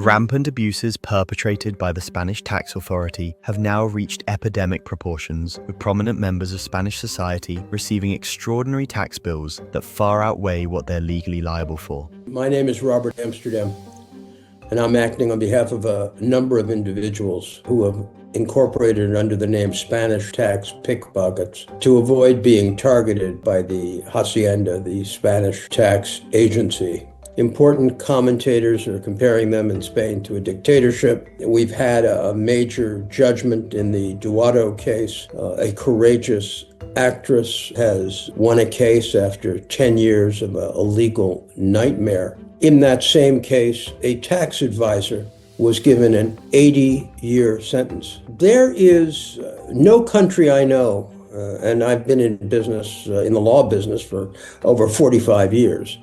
rampant abuses perpetrated by the Spanish tax authority have now reached epidemic proportions, with prominent members of Spanish society receiving extraordinary tax bills that far outweigh what they're legally liable for. My name is Robert Amsterdam, and I'm acting on behalf of a number of individuals who have incorporated under the name Spanish tax pickpockets to avoid being targeted by the Hacienda, the Spanish tax agency. Important commentators are comparing them in Spain to a dictatorship. We've had a major judgment in the Duato case. A courageous actress has won a case after 10 years of a legal nightmare. In that same case, a tax advisor was given an 80-year sentence. There is no country I know, and I've been in business, in the law business for over 45 years,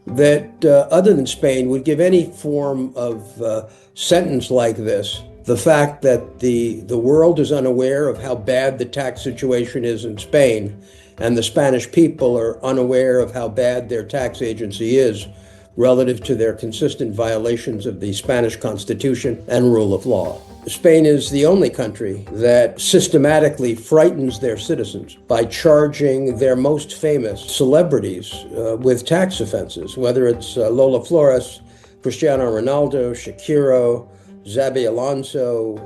that other than Spain would give any form of sentence like this. The fact that the world is unaware of how bad the tax situation is in Spain, and the Spanish people are unaware of how bad their tax agency is relative to their consistent violations of the Spanish Constitution and rule of law. Spain is the only country that systematically frightens their citizens by charging their most famous celebrities with tax offenses, whether it's Lola Flores, Cristiano Ronaldo, Shakira, Xabi Alonso,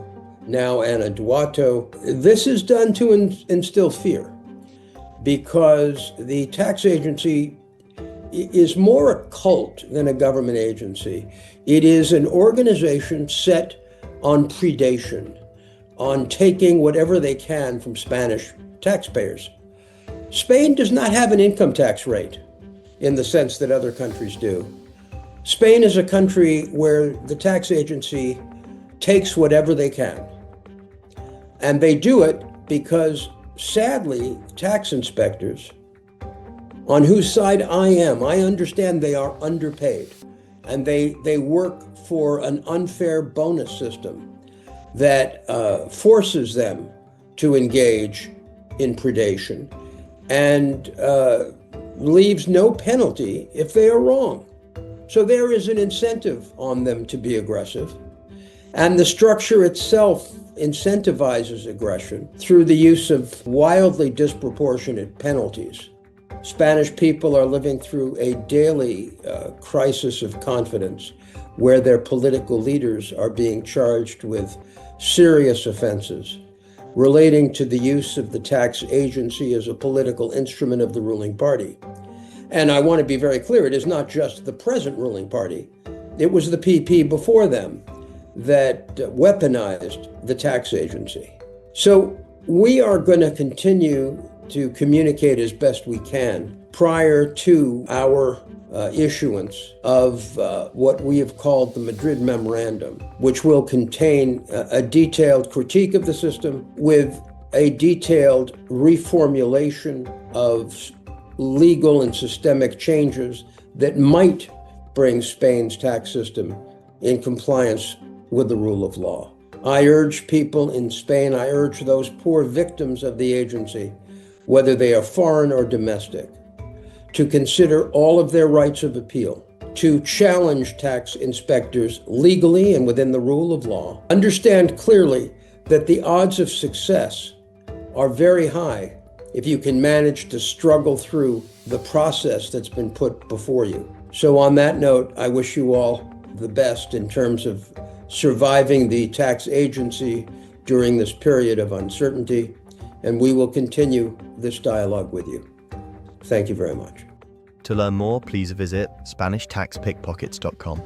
now Ana Duato. This is done to instill fear, because the tax agency is more a cult than a government agency. It is an organization set on predation, on taking whatever they can from Spanish taxpayers. Spain does not have an income tax rate in the sense that other countries do. Spain is a country where the tax agency takes whatever they can. And they do it because, sadly, tax inspectors, on whose side I am, I understand they are underpaid, and they work for an unfair bonus system that forces them to engage in predation and leaves no penalty if they are wrong. So there is an incentive on them to be aggressive, and the structure itself incentivizes aggression through the use of wildly disproportionate penalties. Spanish people are living through a daily crisis of confidence, where their political leaders are being charged with serious offenses relating to the use of the tax agency as a political instrument of the ruling party. And I want to be very clear, it is not just the present ruling party. It was the PP before them that weaponized the tax agency. So we are going to continue to communicate as best we can prior to our issuance of what we have called the Madrid Memorandum, which will contain a detailed critique of the system with a detailed reformulation of legal and systemic changes that might bring Spain's tax system in compliance with the rule of law. I urge people in Spain, I urge those poor victims of the agency, whether they are foreign or domestic, to consider all of their rights of appeal, to challenge tax inspectors legally and within the rule of law. Understand clearly that the odds of success are very high if you can manage to struggle through the process that's been put before you. So on that note, I wish you all the best in terms of surviving the tax agency during this period of uncertainty, and we will continue this dialogue with you. Thank you very much. To learn more, please visit SpanishTaxPickpockets.com.